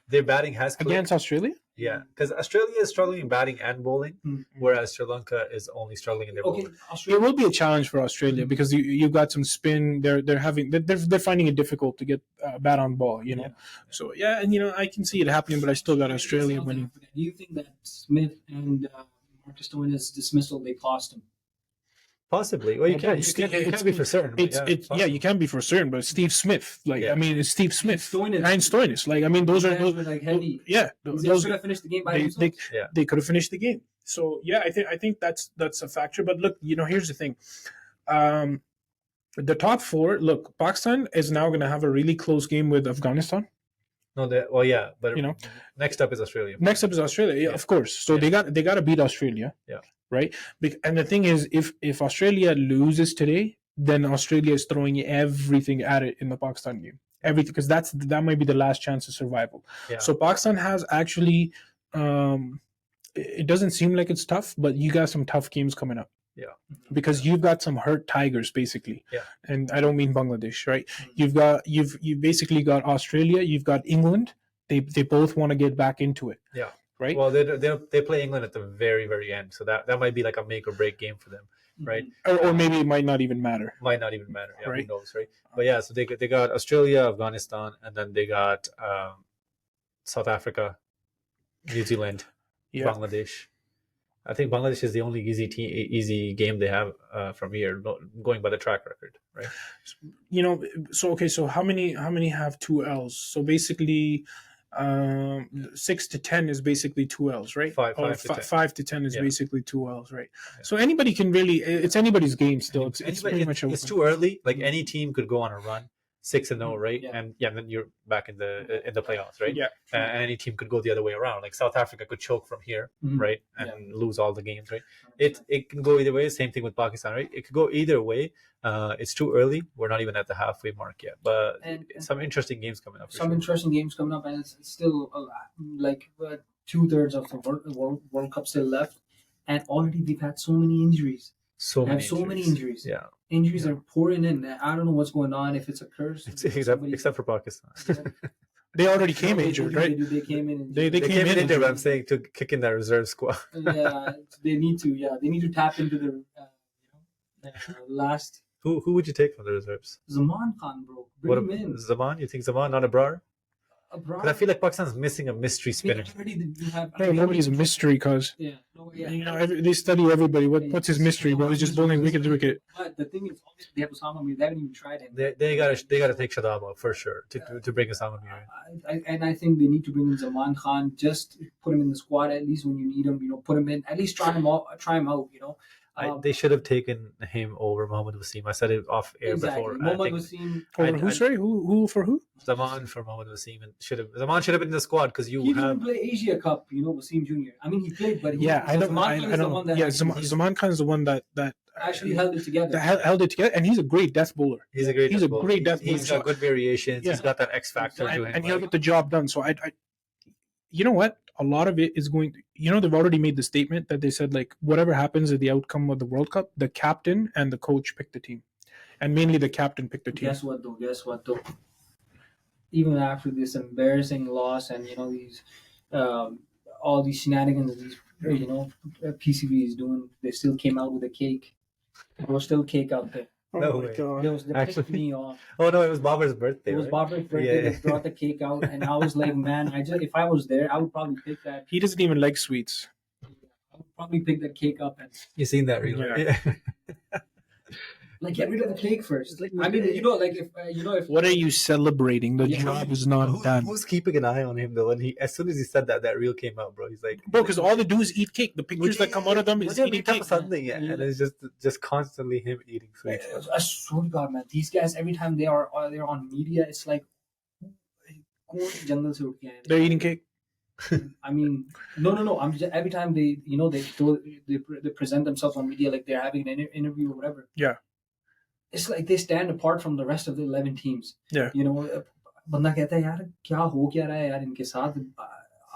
Their batting has clicked. Against Australia? Yeah, because Australia is struggling in batting and bowling, whereas Sri Lanka is only struggling in their bowling. It will be a challenge for Australia because you've got some spin. They're finding it difficult to get bat on ball. You know, so yeah, and I can see it happening, but I still got Australia winning. Do you think that Smith and Marcus Stoinis dismissal they cost him? Possibly. Well, you can't be for certain. You can be for certain, but Steve Smith, it's Steve Smith Stoinis. and Stoinis. Those are like heavy. Those could have finished the game by themselves. They could have finished the game. So yeah, I think that's a factor. But look, here's the thing. The top four. Look, Pakistan is now going to have a really close game with Afghanistan. No, but next up is Australia. Next up is Australia, of course. So they got to beat Australia. Yeah. Right. And the thing is, if Australia loses today, then Australia is throwing everything at it in the Pakistan game. Everything, because that might be the last chance of survival. Yeah. So Pakistan has actually, it doesn't seem like it's tough, but you got some tough games coming up. Yeah. Because you've got some hurt tigers basically. Yeah. And I don't mean Bangladesh, right? You've basically got Australia, you've got England. They both want to get back into it. Yeah. Right. Well, they play England at the very, very end, so that might be like a make or break game for them, right? Or maybe it might not even matter. Might not even matter. Yeah, right. Who knows, right? But yeah, so they got Australia, Afghanistan, and then they got South Africa, New Zealand, Bangladesh. I think Bangladesh is the only easy game they have from here, going by the track record, right? So how many have 2 L's? So basically 6 to 10 is basically 2 L's, right? 5 to 10 is basically 2 L's, right? Yeah. So anybody can it's anybody's game still. It's pretty much open. It's too early. Like any team could go on a run, 6-0, right? Yeah. And then you're back in the playoffs, right? Yeah. And any team could go the other way around. Like South Africa could choke from here, right? And lose all the games, right? It can go either way. Same thing with Pakistan, right? It could go either way. It's too early. We're not even at the halfway mark yet, but some interesting games coming up. Interesting games coming up, and it's still like 2/3 of the World Cup still left, and already we've had so many injuries. So many injuries. Yeah, injuries are pouring in. I don't know what's going on. If it's a curse, except for Pakistan. They already came injured, right? They came in. They came in injured. I'm saying to kick in that reserve squad. Yeah, they need to. Yeah, they need to tap into the last. Who would you take from the reserves? Zaman Khan, bro. Bring him in. Zaman? You think Zaman, not Abrar? Because I feel like Pakistan's missing a mystery spinner. Nobody's a mystery, cause they study everybody. What's his mystery? Well, he's just bowling wicket to wicket. But the thing is, obviously, they have Osama Mir. They haven't even tried it. They gotta take Shadab out for sure to bring Osama Mir in. And I think they need to bring in Zaman Khan. Just put him in the squad at least when you need him. Put him in. At least try him out. They should have taken him over Mohammad Wasim. I said it off air before. Mohammad Wasim. Who? Sorry, who for who? Zaman for Mohammad Wasim, and Zaman should have been in the squad because he didn't play Asia Cup. Wasim Jr. I mean, he played, but I don't. Zaman Khan is the one that actually held it together. Held it together, and he's a great death bowler. He's a great death bowler. He's got good variations. He's got that X factor to him, and he'll get the job done. So you know what? A lot of it is going to, they've already made the statement that they said, like, whatever happens at the outcome of the World Cup, the captain and the coach pick the team. And mainly the captain picked the team. Guess what, though? Even after this embarrassing loss and, these, all these shenanigans, these, PCB is doing, they still came out with a cake. There was still cake out there. No way. God. They pissed me off. Oh no, it was Babar's birthday. It was Babar's birthday. They brought the cake out, and I was like, man, if I was there, I would probably pick that. He doesn't even like sweets. I would probably pick that cake up and. You seen that reel? Yeah. Like, get rid of the cake first. Like, I mean, if. What are you celebrating? The job is not done. Who's keeping an eye on him though? And as soon as he said that reel came out, bro, he's like, bro, because all they do is eat cake. The pictures that come out of them is eating cake. Something, and it's just constantly him eating sweets. I swear to God, man, these guys every time they're on media, it's like, they're eating cake. I mean, no. I'm just every time they present themselves on media like they're having an interview or whatever. Yeah. It's like they stand apart from the rest of the 11 teams. Yeah. बंदा कहता है यार क्या हो क्या रहा है यार इनके साथ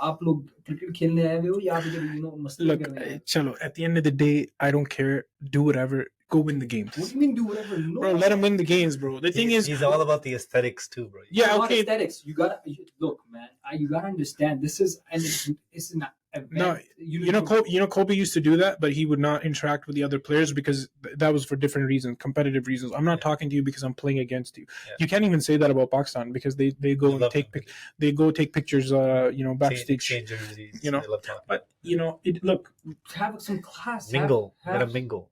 आप लोग क्रिकेट खेलने आए हो या फिर मस्ती कर रहे हैं. Look, chalo, at the end of the day, I don't care. Do whatever. go win the games. What do you mean do whatever? No. Bro, let him win the games, bro. The thing is, he's all about the aesthetics too, bro. Yeah, It's not okay. aesthetics. You gotta look, man. You gotta understand. This is it's an event. No, you know, Kobe used to do that, but he would not interact with the other players because that was for different reasons, competitive reasons. I'm not talking to you because I'm playing against you. Yeah. You can't even say that about Pakistan because they go and take pictures, backstage. Jerseys, you know, but you know, look, have some class. Mingle, gotta mingle.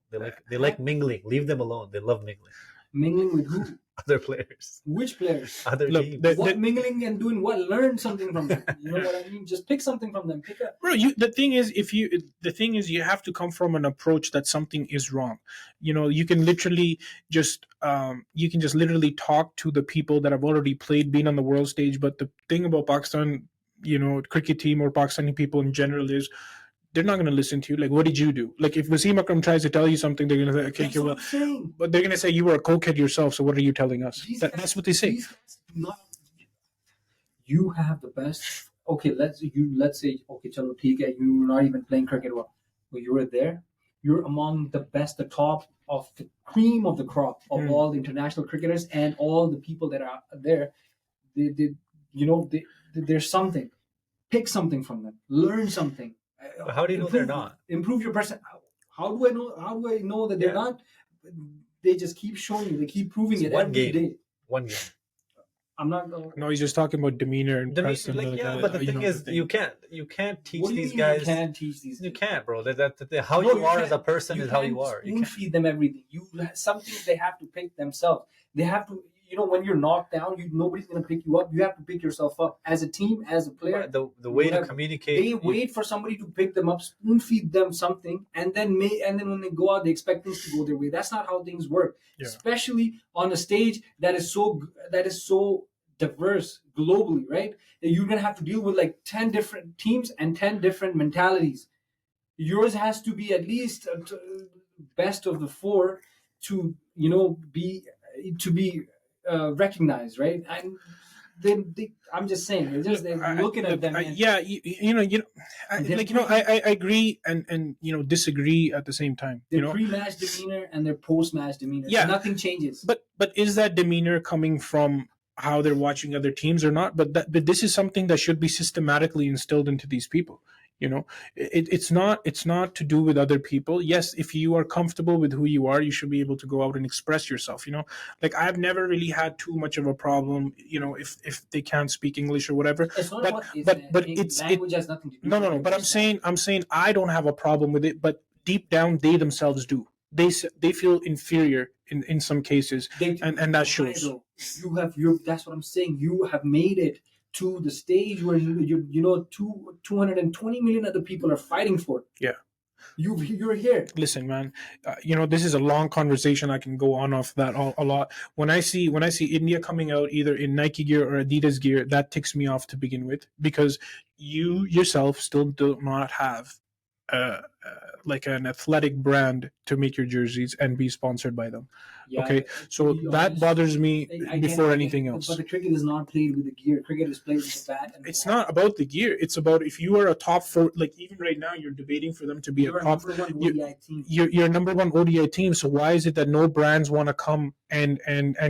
They like mingling. Leave them alone. They love mingling. Mingling with who? Other players. Which players? Other teams. What mingling and doing what? Learn something from them. You know what I mean? Just pick something from them. Pick up. Bro, the thing is you have to come from an approach that something is wrong. You know, you can literally just literally talk to the people that have already played, been on the world stage. But the thing about Pakistan, you know, cricket team or Pakistani people in general is, they're not going to listen to you. Like, what did you do? Like, if Wasim Akram tries to tell you something, they're going to say, okay, well, but they're going to say you were a cokehead yourself. So what are you telling us? That's what they say. You have the best. Okay, let's say, okay, chalo, theek hai, you're not even playing cricket well. But you were there. You're among the best, the top of the cream of the crop of all the international cricketers and all the people that are there. There's something. Pick something from them. Learn something. How do you know they're not? Improve your person. How do I know? How do I know that they're not? They just keep showing you. They keep proving it every day. One game. I'm not. No, he's just talking about demeanor and press. But the thing is, you can't teach these guys. You can't teach these. You can't, bro. How you are as a person is how you are. You can't feed them everything. Some things they have to pick themselves. They have to. You know, when you're knocked down, nobody's going to pick you up. You have to pick yourself up as a team, as a player. The way to communicate. They wait for somebody to pick them up, spoon feed them something, and then when they go out, they expect things to go their way. That's not how things work. Yeah. Especially on a stage that is so diverse globally, right? You're going to have to deal with like 10 different teams and 10 different mentalities. Yours has to be at least best of the four to be recognized, right? And I'm just saying, they're looking at them. I agree and disagree at the same time. Their pre-match demeanor and their post-match demeanor. Yeah, nothing changes. But is that demeanor coming from how they're watching other teams or not? But this is something that should be systematically instilled into these people. You know, it's not to do with other people. Yes, if you are comfortable with who you are, you should be able to go out and express yourself. You know, like I've never really had too much of a problem. You know, if they can't speak English or whatever. It's not language has nothing to do. No. But I'm saying I don't have a problem with it. But deep down, they themselves do. They feel inferior in some cases, and that shows. That's what I'm saying. You have made it to the stage where 220 million other people are fighting for it. Yeah. You're here. Listen, man, this is a long conversation. I can go on off that a lot. When I see India coming out either in Nike gear or Adidas gear, that ticks me off to begin with, because you yourself still do not have like an athletic brand to make your jerseys and be sponsored by them. Yeah, okay, so that bothers me before anything else. But the cricket is not played with the gear. Cricket is played with the bat. And it's not about the gear. It's about if you are a top four. Like even right now, you're debating for them to be a top. You're number one ODI team. So why is it that no brands want to come and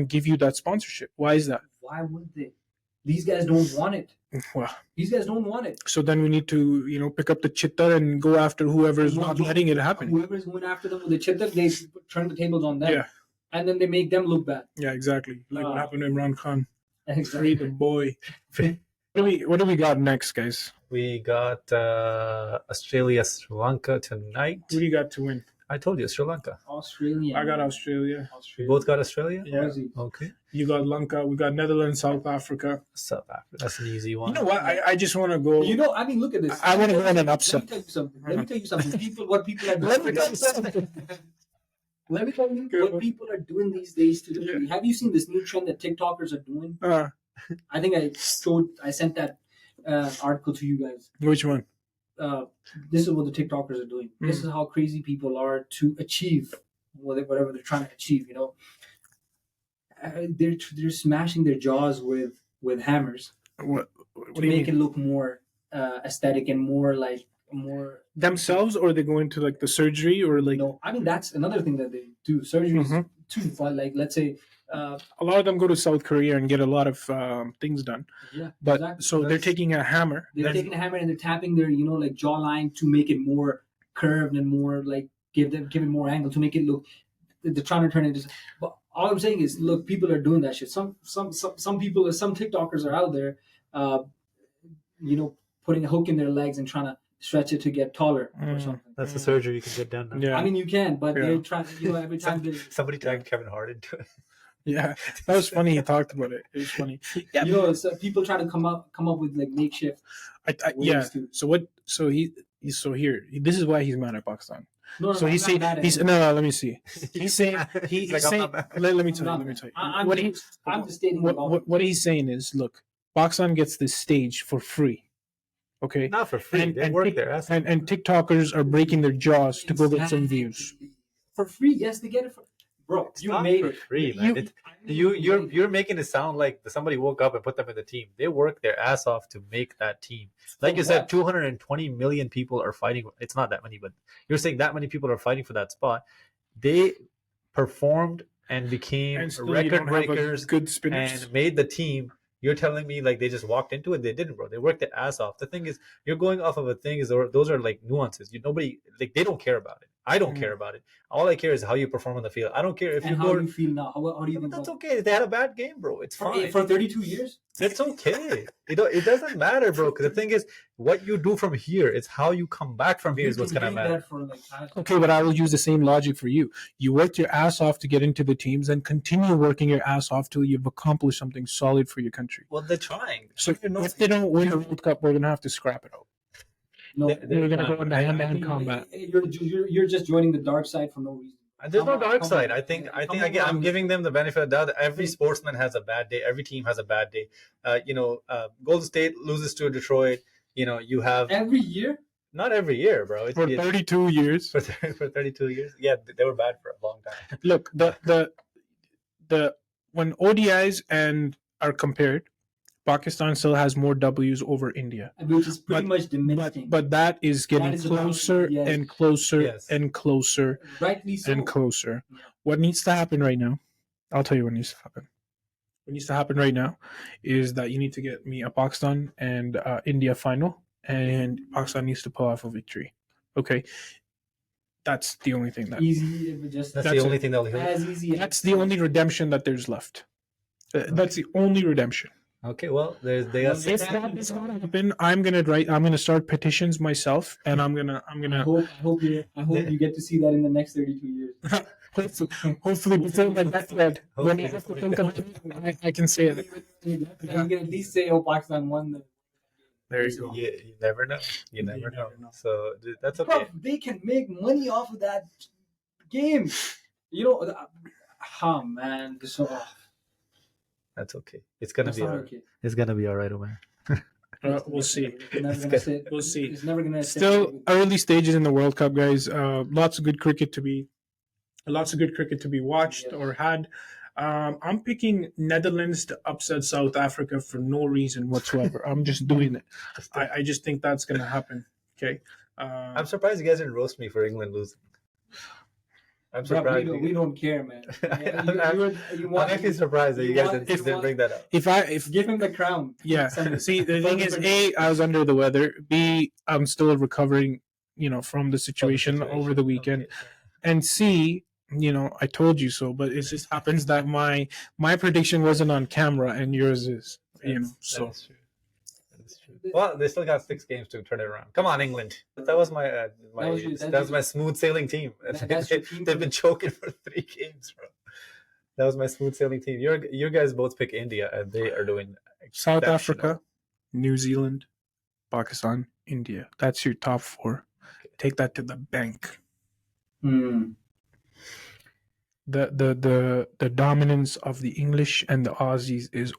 give you that sponsorship? Why is that? Why would they? These guys don't want it. Well, these guys don't want it. So then we need to, pick up the chitta and go after whoever is not letting it happen. Whoever is going after them with the chitta, they turn the tables on them. Yeah. And then they make them look bad. Yeah, exactly. Like what happened to Imran Khan. Exactly. Free the boy. What do we got next, guys? We got Australia, Sri Lanka tonight. Who do you got to win? I told you, Sri Lanka. Australia. I got Australia. We both got Australia? Yeah. Okay. You got Lanka. We got Netherlands, South Africa. South Africa. That's an easy one. You know what? I just want to go. Look at this. I want to go on an upset. Let me tell you something. People are doing. Let me tell you something. Let me tell you what people are doing these days to the tree. Have you seen this new trend that TikTokers are doing? I think I sent that article to you guys. Which one? This is what the TikTokers are doing. This is how crazy people are to achieve whatever they're trying to achieve. They're smashing their jaws with hammers what to make it look more aesthetic and more like more themselves, or they go into like the surgery, or like I mean that's another thing that they do. Surgeries too, but like let's say a lot of them go to South Korea and get a lot of things done. Yeah, but exactly. so they're taking a hammer. They're taking a hammer and they're tapping their like jawline to make it more curved and more like give it more angle to make it look. They're trying to turn it. But all I'm saying is, look, people are doing that shit. Some people, some TikTokers are out there, putting a hook in their legs and trying to stretch it to get taller or something. That's the surgery you can get done now. Yeah. I mean, you can, but they're trying. Every time somebody tagged Kevin Hart into it. Yeah, that was funny. He talked about it. It was funny. Yeah, so people try to come up with like makeshift. Yeah. So what? So here. This is why he's mad at Pakistan. No, he's saying no. Let me see. He's saying he's saying. Let me tell you. I'm just stating what he's saying is, look, Pakistan gets this stage for free. Okay, not for free. They work their ass. And TikTokers are breaking their jaws to go get some views. For free, yes, they get it for. Bro, it's not made for free, man. You're making it sound like somebody woke up and put them in the team. They work their ass off to make that team. Like you said, 220 million people are fighting. It's not that many, but you're saying that many people are fighting for that spot. They performed and became record breakers and made the team. You're telling me like they just walked into it? They didn't, bro. They worked their ass off. The thing is, you're going off of a thing. Those are like nuances. Nobody like they don't care about it. I don't care about it. All I care is how you perform on the field. I don't care if how you feel now. How do you think? That's okay. They had a bad game, bro. It's fine. For 32 years? It's okay. It doesn't matter, bro. Because the thing is, what you do from here, it's how you come back from here is what's going to matter. Okay, but I will use the same logic for you. You worked your ass off to get into the teams and continue working your ass off till you've accomplished something solid for your country. Well, they're trying. So if they don't win the World Cup, we're going to have to scrap it out. No, they're going to go into hand-to-hand combat. You're just joining the dark side for no reason. There's no dark side. I think again, I'm giving them the benefit of the doubt. Every sportsman has a bad day. Every team has a bad day. Golden State loses to Detroit. You have every year. Not every year, bro. For 32 years. For 32 years. Yeah, they were bad for a long time. Look, the when ODIs are compared, Pakistan still has more W's over India, which is pretty much diminishing. But that is getting closer and closer and closer, rightly so, and closer. Yeah. What needs to happen right now? I'll tell you what needs to happen. What needs to happen right now is that you need to get me a Pakistan and India final, and Pakistan needs to pull off a victory. Okay, that's the only thing that's the only thing that'll heal. That's the only redemption that there's left. That's the only redemption. Okay, well, if that does not happen, I'm gonna start petitions myself, and I'm gonna. I hope you get to see that in the next 32 years. hopefully before my deathbed, when I have to think of it, I can say it. You can at least say, "Oh, Pakistan won." There you go. You never know. You never know. So that's okay. Bro, they can make money off of that game. Man, That's okay. It's gonna be all right. Okay. It's gonna be all right, Omar. We'll see. We'll see. It's never gonna. Still early stages in the World Cup, guys. Lots of good cricket to be watched or had. I'm picking Netherlands to upset South Africa for no reason whatsoever. I'm just doing it. I just think that's gonna happen. Okay. I'm surprised you guys didn't roast me for England losing. I'm surprised. We don't care, man. I'm actually surprised that you guys didn't bring that up. If give him the crown. Yeah. See, the thing is, A, I was under the weather. B, I'm still recovering, from the situation over the weekend. Okay. And C, I told you so. But it just happens that my prediction wasn't on camera and yours is. So. That's true. Well, they still got 6 games to turn it around. Come on, England. That was that was my smooth sailing team. They've been choking for 3 games, bro. That was my smooth sailing team. You guys both pick India, and they are doing South Africa, New Zealand, Pakistan, India. That's your top 4. Okay. Take that to the bank. The dominance of the English and the Aussies is